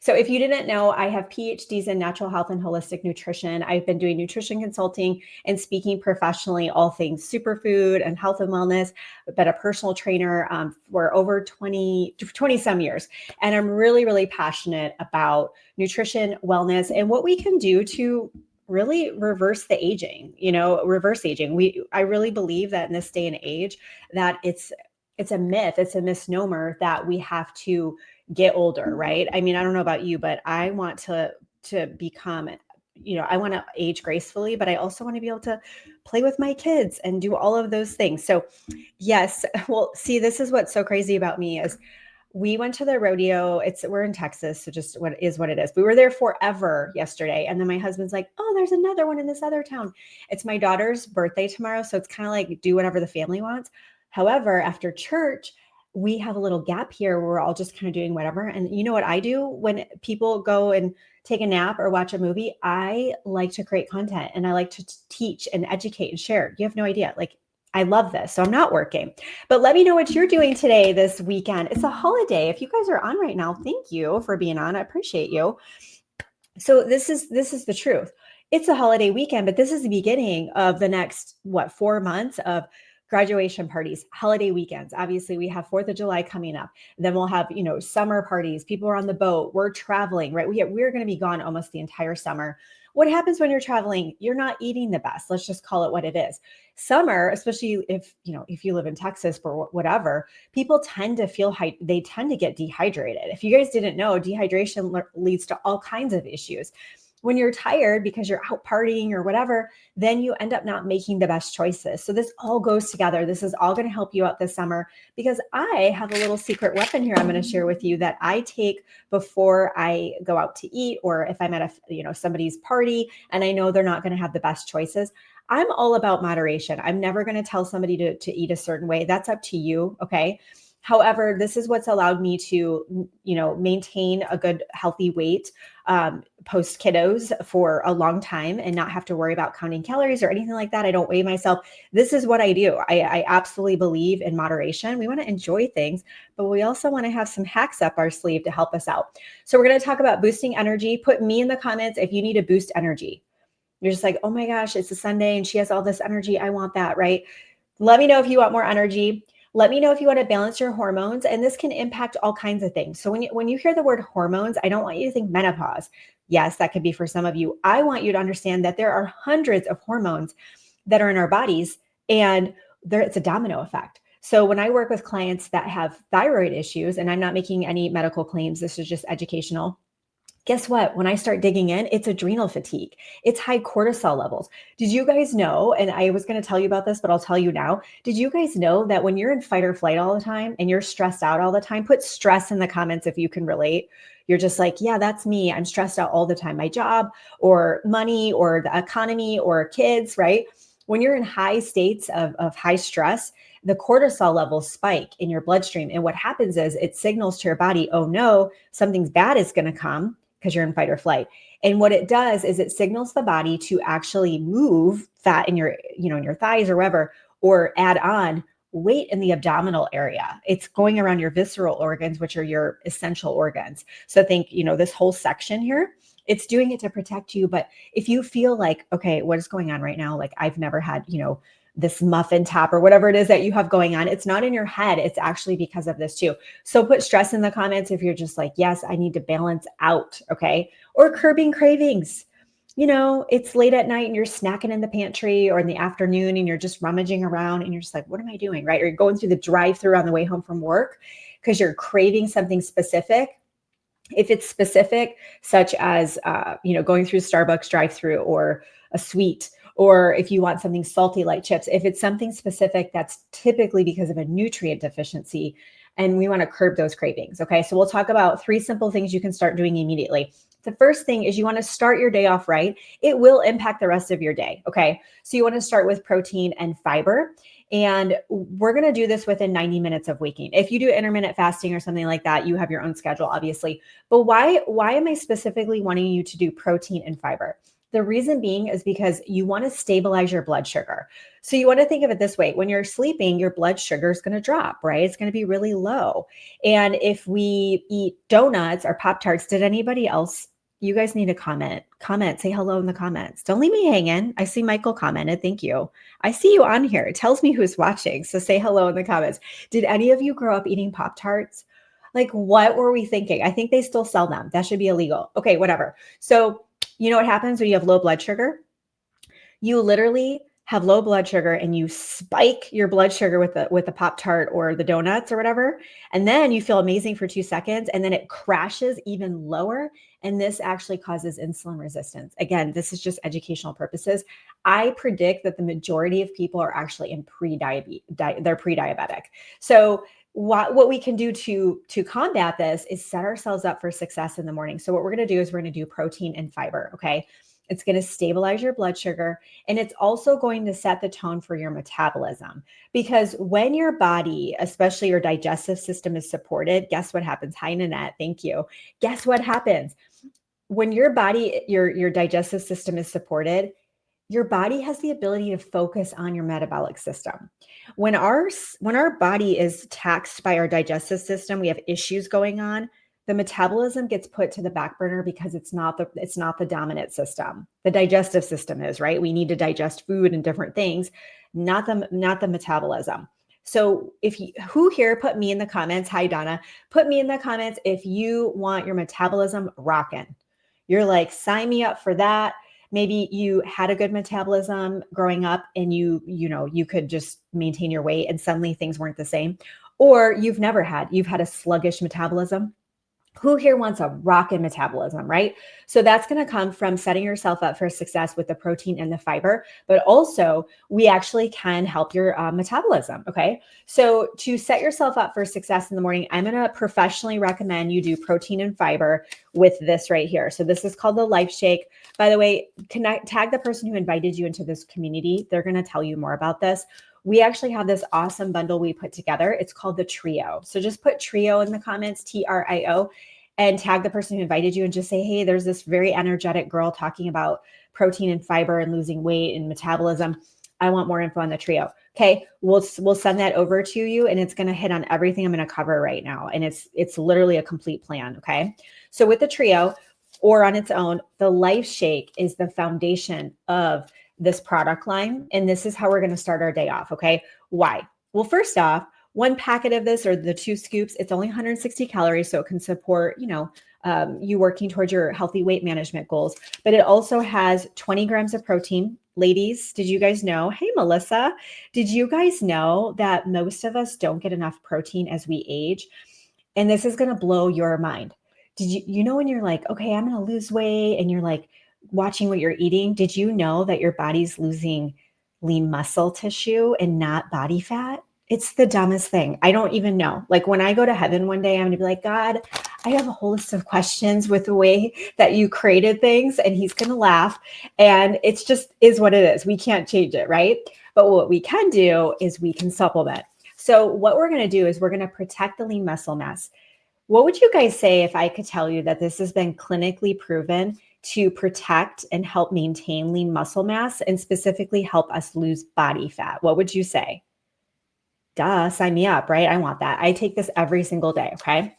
So if you didn't know, I have PhDs in natural health and holistic nutrition. I've been doing nutrition consulting and speaking professionally, all things superfood and health and wellness. I've been a personal trainer for over 20 some years. And I'm really, really passionate about nutrition, wellness, and what we can do to really reverse the aging, reverse aging. I really believe that in this day and age that it's a myth, it's a misnomer that we have to get older, right? I mean, I don't know about you, but I want to become, I want to age gracefully, but I also want to be able to play with my kids and do all of those things. So yes, well, see, this is what's so crazy about me is we went to the rodeo. We're in Texas, so just what it is. We were there forever yesterday. And then my husband's like, oh, there's another one in this other town. It's my daughter's birthday tomorrow. So it's kind of like do whatever the family wants. However, after church, we have a little gap here where we're all just kind of doing whatever. And you know what I do when people go and take a nap or watch a movie? I like to create content and I like to teach and educate and share. You have no idea. Like, I love this. So I'm not working, but let me know what you're doing today, this weekend. It's a holiday. If you guys are on right now, thank you for being on. I appreciate you. So this is the truth. It's a holiday weekend, but this is the beginning of the next, 4 months of graduation parties, holiday weekends. Obviously we have 4th of July coming up. Then we'll have, summer parties. People are on the boat. We're traveling, right? We're going to be gone almost the entire summer. What happens when you're traveling? You're not eating the best. Let's just call it what it is. Summer, especially if you live in Texas for whatever, people tend to they tend to get dehydrated. If you guys didn't know, dehydration leads to all kinds of issues. When you're tired because you're out partying or whatever, then you end up not making the best choices. So this all goes together. This is all going to help you out this summer because I have a little secret weapon here I'm going to share with you that I take before I go out to eat, or if I'm at somebody's party and I know they're not going to have the best choices. I'm all about moderation. I'm never going to tell somebody to eat a certain way. That's up to you. Okay. However, this is what's allowed me to, maintain a good, healthy weight post kiddos for a long time and not have to worry about counting calories or anything like that. I don't weigh myself. This is what I do. I absolutely believe in moderation. We want to enjoy things, but we also want to have some hacks up our sleeve to help us out. So we're going to talk about boosting energy. Put me in the comments if you need to boost energy. You're just like, oh my gosh, it's a Sunday and she has all this energy. I want that, right? Let me know if you want more energy. Let me know if you want to balance your hormones, and this can impact all kinds of things. So when you hear the word hormones, I don't want you to think menopause. Yes, that could be for some of you. I want you to understand that there are hundreds of hormones that are in our bodies, and it's a domino effect. So when I work with clients that have thyroid issues, and I'm not making any medical claims, this is just educational. Guess what? When I start digging in, it's adrenal fatigue. It's high cortisol levels. Did you guys know, and I was going to tell you about this, but I'll tell you now. Did you guys know that when you're in fight or flight all the time and you're stressed out all the time, put stress in the comments if you can relate. You're just like, yeah, that's me. I'm stressed out all the time. My job or money or the economy or kids, right? When you're in high states of high stress, the cortisol levels spike in your bloodstream. And what happens is it signals to your body, oh no, something's bad is going to come, because you're in fight or flight. And what it does is it signals the body to actually move fat in your, in your thighs or wherever, or add on weight in the abdominal area. It's going around your visceral organs, which are your essential organs. So think, this whole section here, it's doing it to protect you. But if you feel like, okay, what is going on right now? Like I've never had, this muffin top or whatever it is that you have going on. It's not in your head. It's actually because of this too. So put stress in the comments if you're just like, yes, I need to balance out. Okay. Or curbing cravings. It's late at night and you're snacking in the pantry or in the afternoon and you're just rummaging around and you're just like, what am I doing? Right. Or you're going through the drive-through on the way home from work because you're craving something specific. If it's specific, such as, going through Starbucks drive-through or a sweet, or if you want something salty like chips, if it's something specific, that's typically because of a nutrient deficiency, and we want to curb those cravings. Okay, so we'll talk about 3 simple things you can start doing immediately. The first thing is you want to start your day off right. It will impact the rest of your day. Okay, so you want to start with protein and fiber. And we're going to do this within 90 minutes of waking. If you do intermittent fasting or something like that, you have your own schedule, obviously. But why am I specifically wanting you to do protein and fiber? The reason being is because you want to stabilize your blood sugar. So you want to think of it this way. When you're sleeping, your blood sugar is going to drop, right? It's going to be really low. And if we eat donuts or Pop-Tarts, did anybody else? You guys need to comment, say hello in the comments. Don't leave me hanging. I see Michael commented. Thank you. I see you on here. It tells me who's watching. So say hello in the comments. Did any of you grow up eating Pop-Tarts? Like, what were we thinking? I think they still sell them. That should be illegal. Okay, whatever. So you know what happens when you have low blood sugar? You literally have low blood sugar and you spike your blood sugar with the Pop-Tart or the donuts or whatever. And then you feel amazing for 2 seconds and then it crashes even lower. And this actually causes insulin resistance. Again, this is just educational purposes. I predict that the majority of people are actually in they're pre-diabetic. So what we can do to combat this is set ourselves up for success in the morning. So what we're going to do is we're going to do protein and fiber. Okay. It's going to stabilize your blood sugar. And it's also going to set the tone for your metabolism. Because when your body, especially your digestive system, is supported, guess what happens? Hi, Nanette. Thank you. Guess what happens? When your body, your digestive system is supported, your body has the ability to focus on your metabolic system. When our body is taxed by our digestive system, we have issues going on. The metabolism gets put to the back burner because it's not the dominant system. The digestive system is, right? We need to digest food and different things, not the metabolism. So who here, put me in the comments. Hi, Donna. Put me in the comments if you want your metabolism rocking. You're like, sign me up for that. Maybe you had a good metabolism growing up and you could just maintain your weight and suddenly things weren't the same. Or you've had a sluggish metabolism. Who here wants a rockin' metabolism, right? So that's going to come from setting yourself up for success with the protein and the fiber, but also we actually can help your metabolism. Okay. So to set yourself up for success in the morning, I'm going to professionally recommend you do protein and fiber with this right here. So this is called the Life Shake. By the way, tag the person who invited you into this community. They're going to tell you more about this. We actually have this awesome bundle we put together. It's called the Trio. So just put Trio in the comments, TRIO, and tag the person who invited you and just say, hey, there's this very energetic girl talking about protein and fiber and losing weight and metabolism. I want more info on the Trio. Okay, we'll send that over to you and it's going to hit on everything I'm going to cover right now. And it's literally a complete plan. Okay, so with the Trio or on its own, the Life Shake is the foundation of this product line. And this is how we're going to start our day off. Okay. Why? Well, first off, one packet of this or the 2 scoops, it's only 160 calories. So it can support, you working towards your healthy weight management goals, but it also has 20 grams of protein. Ladies, did you guys know? Hey, Melissa, did you guys know that most of us don't get enough protein as we age? And this is going to blow your mind. Did you know when you're like, okay, I'm going to lose weight and you're like, watching what you're eating, did you know that your body's losing lean muscle tissue and not body fat? It's the dumbest thing. I don't even know. Like when I go to heaven one day, I'm going to be like, God, I have a whole list of questions with the way that you created things. And he's going to laugh. And it's just is what it is. We can't change it, right? But what we can do is we can supplement. So what we're going to do is we're going to protect the lean muscle mass. What would you guys say if I could tell you that this has been clinically proven to protect and help maintain lean muscle mass and specifically help us lose body fat? What would you say? Duh, sign me up, right? I want that. I take this every single day, okay?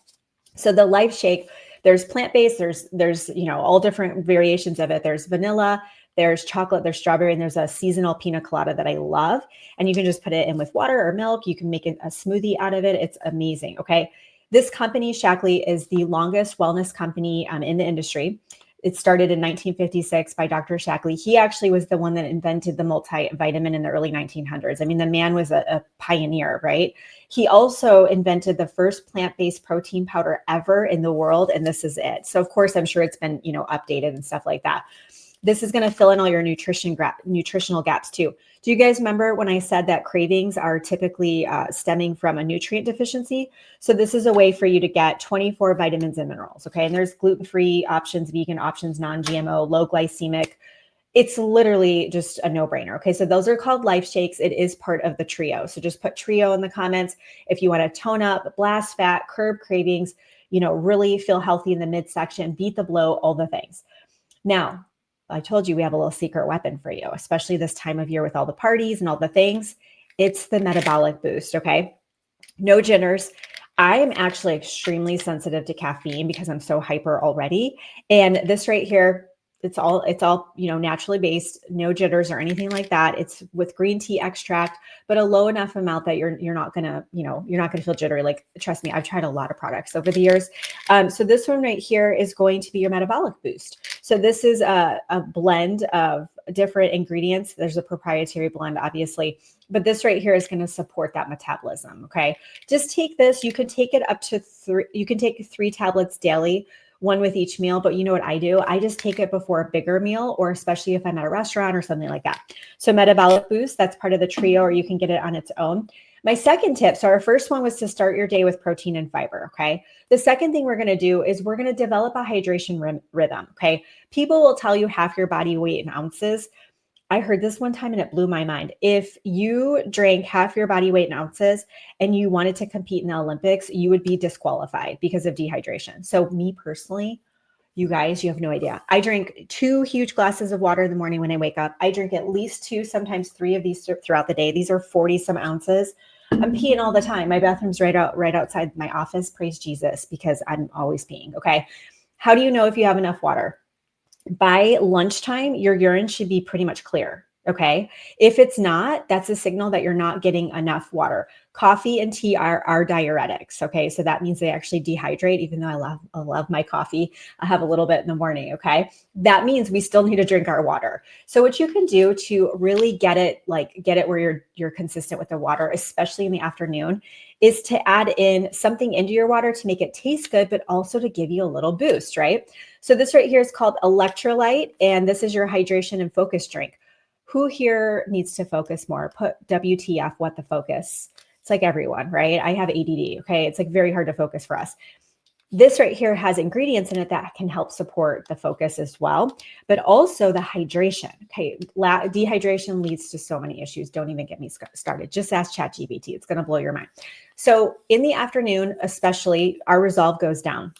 So the Life Shake, there's plant-based, there's all different variations of it. There's vanilla, there's chocolate, there's strawberry, and there's a seasonal pina colada that I love. And you can just put it in with water or milk. You can make a smoothie out of it. It's amazing, okay? This company, Shaklee, is the longest wellness company in the industry. It started in 1956 by Dr. Shaklee. He actually was the one that invented the multivitamin in the early 1900s. I mean, the man was a pioneer, right? He also invented the first plant-based protein powder ever in the world, and this is it. So, of course, I'm sure it's been, updated and stuff like that. This is going to fill in all your nutritional gaps too. Do you guys remember when I said that cravings are typically stemming from a nutrient deficiency? So this is a way for you to get 24 vitamins and minerals. Okay. And there's gluten-free options, vegan options, non-GMO, low glycemic. It's literally just a no-brainer. Okay. So those are called Life Shakes. It is part of the Trio. So just put Trio in the comments. If you want to tone up, blast fat, curb cravings, really feel healthy in the midsection, beat the bloat, all the things. Now, I told you we have a little secret weapon for you, especially this time of year with all the parties and all the things. It's the metabolic boost, okay? No jitters. I am actually extremely sensitive to caffeine because I'm so hyper already. And this right here, it's all, naturally based, no jitters or anything like that. It's with green tea extract, but a low enough amount that you're not gonna, you're not gonna feel jittery. Like, trust me, I've tried a lot of products over the years. So this one right here is going to be your metabolic boost. So this is a blend of different ingredients. There's a proprietary blend, obviously, but this right here is going to support that metabolism. Okay. Just take this. You can take it up to 3. You can take 3 tablets daily, one with each meal. But you know what I do? I just take it before a bigger meal, or especially if I'm at a restaurant or something like that. So metabolic boost, that's part of the trio, or you can get it on its own. My second tip, so our first one was to start your day with protein and fiber. Okay. The second thing we're going to do is we're going to develop a hydration rhythm. Okay. People will tell you half your body weight in ounces. I heard this one time and it blew my mind. If you drank half your body weight in ounces and you wanted to compete in the Olympics, you would be disqualified because of dehydration. So me personally, you guys, you have no idea. I drink 2 huge glasses of water in the morning when I wake up. I drink at least 2, sometimes 3 of these throughout the day. These are 40 some ounces. I'm peeing all the time. My bathroom's right outside my office. Praise Jesus, because I'm always peeing. Okay. How do you know if you have enough water? By lunchtime, your urine should be pretty much clear. Okay. If it's not, that's a signal that you're not getting enough water. Coffee and tea are diuretics. Okay. So that means they actually dehydrate, even though I love my coffee. I have a little bit in the morning. Okay. That means we still need to drink our water. So what you can do to really get it where you're consistent with the water, especially in the afternoon, is to add in something into your water to make it taste good, but also to give you a little boost, right? So this right here is called electrolyte, and this is your hydration and focus drink. Who here needs to focus more? Put WTF, what the focus? It's like everyone, right? I have ADD, okay? It's like very hard to focus for us. This right here has ingredients in it that can help support the focus as well, but also the hydration. Okay, dehydration leads to so many issues. Don't even get me started. Just ask ChatGPT. It's going to blow your mind. So in the afternoon, especially, our resolve goes down,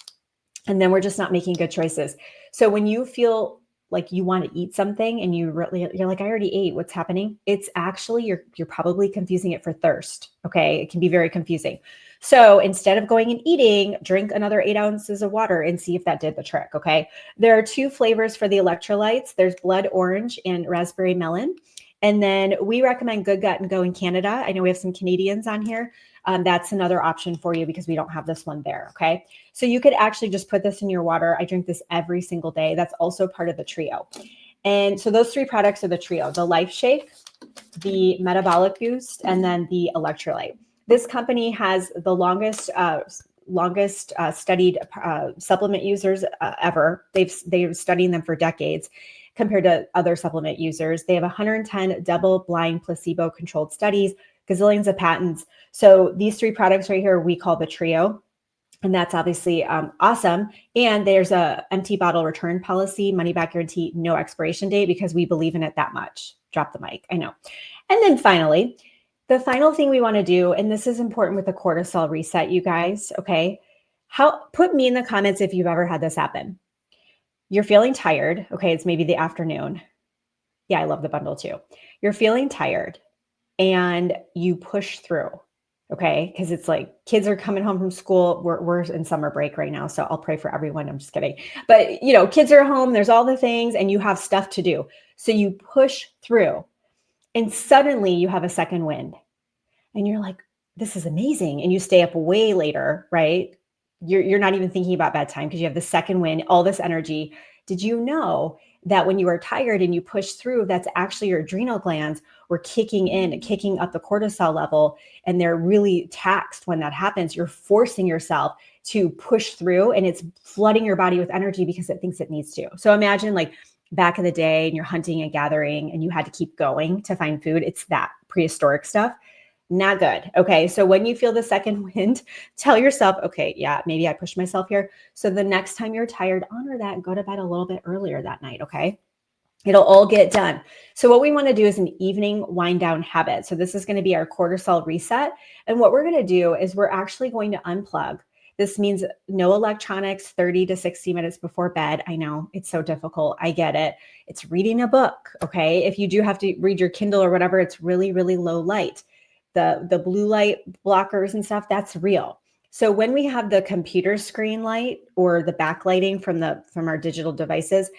and then we're just not making good choices. So when you feel like you want to eat something and you're like, I already ate, what's happening? It's actually, you're probably confusing it for thirst. Okay. It can be very confusing. So instead of going and eating, drink another 8 ounces of water and see if that did the trick. Okay. There are 2 flavors for the electrolytes. There's blood orange and raspberry melon. And then we recommend Good Gut and Go in Canada. I know we have some Canadians on here. That's another option for you because we don't have this one there. Okay. So you could actually just put this in your water. I drink this every single day. That's also part of the trio. And so those 3 products are the trio: the Life Shake, the Metabolic Boost, and then the electrolyte. This company has the longest studied supplement users ever. They've studied them for decades compared to other supplement users. They have 110 double-blind placebo-controlled studies, gazillions of patents. So these 3 products right here, we call the trio. And that's obviously awesome. And there's a empty bottle return policy, money back guarantee, no expiration date, because we believe in it that much. Drop the mic, I know. And then finally, the final thing we want to do, and this is important with the cortisol reset, you guys, okay? Put me in the comments if you've ever had this happen. You're feeling tired. Okay, it's maybe the afternoon. Yeah, I love the bundle too. You're feeling tired and you push through. Okay. Because it's like kids are coming home from school. We're in summer break right now. So I'll pray for everyone. I'm just kidding. But kids are home. There's all the things and you have stuff to do. So you push through and suddenly you have a second wind and you're like, this is amazing. And you stay up way later, right? You're not even thinking about bedtime because you have the second wind, all this energy. Did you know that when you are tired and you push through, that's actually your adrenal glands were kicking up the cortisol level, and they're really taxed when that happens. You're forcing yourself to push through and it's flooding your body with energy because it thinks it needs to. So imagine like back in the day and you're hunting and gathering and you had to keep going to find food. It's that prehistoric stuff. Not good. Okay. So when you feel the second wind, tell yourself, okay, yeah, maybe I pushed myself here. So the next time you're tired, honor that and go to bed a little bit earlier that night. Okay. It'll all get done. So what we want to do is an evening wind down habit. So this is going to be our cortisol reset. And what we're going to do is we're actually going to unplug This means no electronics 30 to 60 minutes before bed. I know it's so difficult. I get it. It's reading a book. Okay. If you do have to read your Kindle or whatever, it's really, really low light. The blue light blockers and stuff, that's real. So when we have the computer screen light or the backlighting from our digital devices,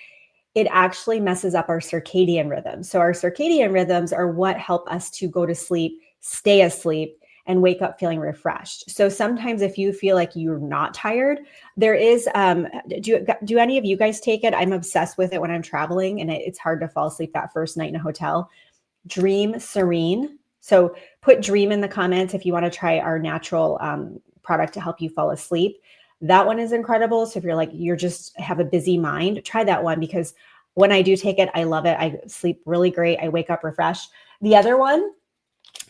it actually messes up our circadian rhythms. So our circadian rhythms are what help us to go to sleep, stay asleep, and wake up feeling refreshed. So sometimes if you feel like you're not tired, there is, do any of you guys take it? I'm obsessed with it when I'm traveling and it's hard to fall asleep that first night in a hotel. Dream Serene. So put Dream in the comments if you want to try our natural product to help you fall asleep. That one is incredible. So if you're like, you're just have a busy mind, try that one, because when I do take it, I love it. I sleep really great. I wake up refreshed. The other one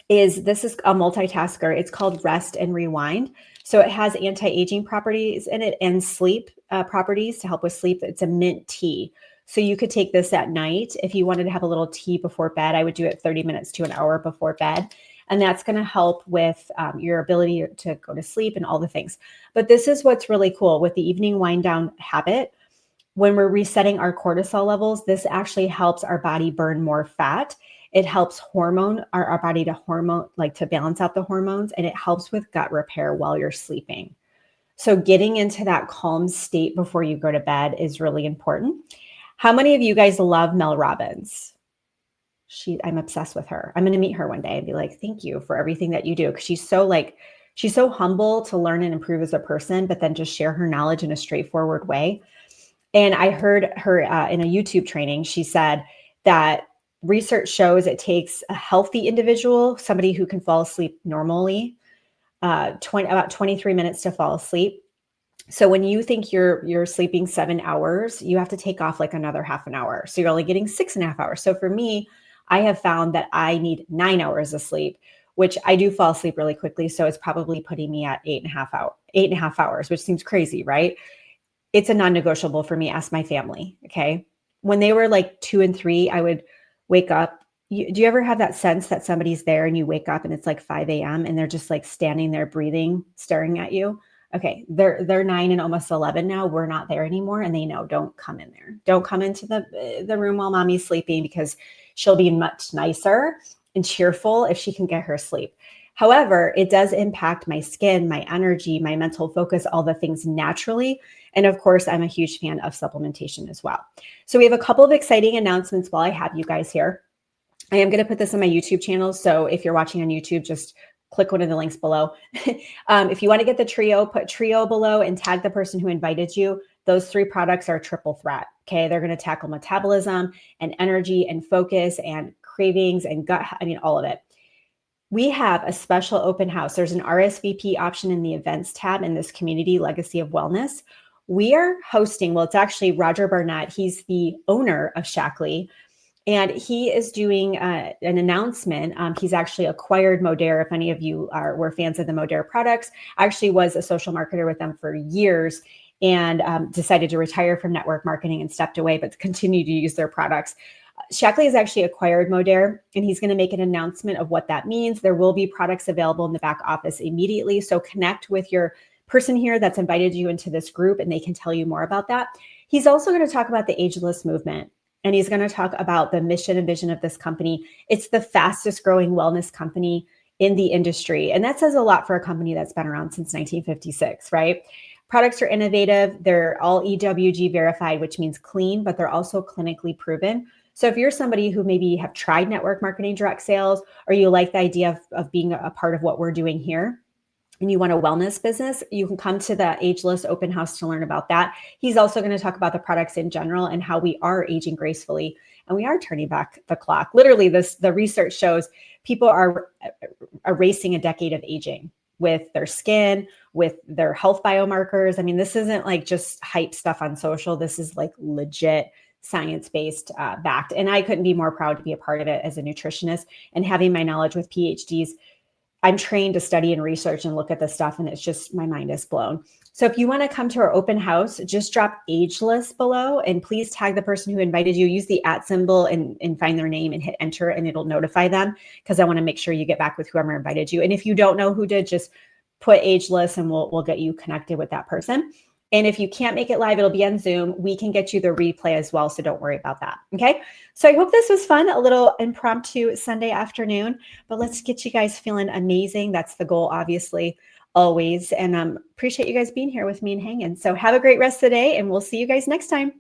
this is a multitasker. It's called Rest and Rewind. So it has anti-aging properties in it and sleep properties to help with sleep. It's a mint tea. So you could take this at night. If you wanted to have a little tea before bed, I would do it 30 minutes to an hour before bed. And that's going to help with your ability to go to sleep and all the things. But this is what's really cool with the evening wind down habit. When we're resetting our cortisol levels, this actually helps our body burn more fat. It helps our body to balance out the hormones, and it helps with gut repair while you're sleeping. So getting into that calm state before you go to bed is really important. How many of you guys love Mel Robbins? I'm obsessed with her. I'm going to meet her one day and be like, thank you for everything that you do. Because she's so humble to learn and improve as a person, but then just share her knowledge in a straightforward way. And I heard her in a YouTube training, she said that research shows it takes a healthy individual, somebody who can fall asleep normally, about 23 minutes to fall asleep. So when you think you're sleeping 7 hours, you have to take off like another half an hour. So you're only getting 6.5 hours. So for me, I have found that I need 9 hours of sleep, which I do fall asleep really quickly. So it's probably putting me at 8.5 hours, which seems crazy, right? It's a non-negotiable for me. Ask my family. Okay. When they were like 2 and 3, I would wake up. Do you ever have that sense that somebody's there and you wake up and it's like 5 a.m. and they're just like standing there breathing, staring at you? Okay. They're 9 and almost 11 now. We're not there anymore. And they know, don't come in there. Don't come into the room while mommy's sleeping, because she'll be much nicer and cheerful if she can get her sleep. However, it does impact my skin, my energy, my mental focus, all the things naturally. And of course, I'm a huge fan of supplementation as well. So we have a couple of exciting announcements while I have you guys here. I am going to put this on my YouTube channel. So if you're watching on YouTube, just click one of the links below. If you want to get the trio, put trio below and tag the person who invited you. Those 3 products are a triple threat. Okay. They're going to tackle metabolism and energy and focus and cravings and gut. I mean, all of it. We have a special open house. There's an RSVP option in the events tab in this community, Legacy of Wellness. We are hosting, well, it's actually Roger Barnett. He's the owner of Shackley, and he is doing an announcement. He's actually acquired Modere. If any of you were fans of the Modere products, I actually was a social marketer with them for years and decided to retire from network marketing and stepped away, but continue to use their products. Shackley has actually acquired Modere, and he's going to make an announcement of what that means. There will be products available in the back office immediately. So connect with your person here that's invited you into this group, and they can tell you more about that. He's also going to talk about the ageless movement, and he's going to talk about the mission and vision of this company. It's the fastest growing wellness company in the industry. And that says a lot for a company that's been around since 1956, right? Products are innovative. They're all EWG verified, which means clean, but they're also clinically proven. So if you're somebody who maybe have tried network marketing direct sales, or you like the idea of being a part of what we're doing here, and you want a wellness business, you can come to the Ageless Open House to learn about that. He's also going to talk about the products in general and how we are aging gracefully, and we are turning back the clock. Literally, the research shows people are erasing a decade of aging with their skin, with their health biomarkers. I mean, this isn't like just hype stuff on social. This is like legit science-based backed. And I couldn't be more proud to be a part of it as a nutritionist and having my knowledge with PhDs. I'm trained to study and research and look at this stuff, and it's just, my mind is blown. So if you want to come to our open house, just drop ageless below, and please tag the person who invited you. Use the @ symbol and find their name and hit enter, and it'll notify them, because I want to make sure you get back with whoever invited you. And if you don't know who did, just put ageless and we'll get you connected with that person. And if you can't make it live, it'll be on Zoom. We can get you the replay as well, so don't worry about that. Okay. So I hope this was fun, a little impromptu Sunday afternoon, but let's get you guys feeling amazing. That's the goal, obviously, always. And appreciate you guys being here with me and hanging. So have a great rest of the day, and we'll see you guys next time.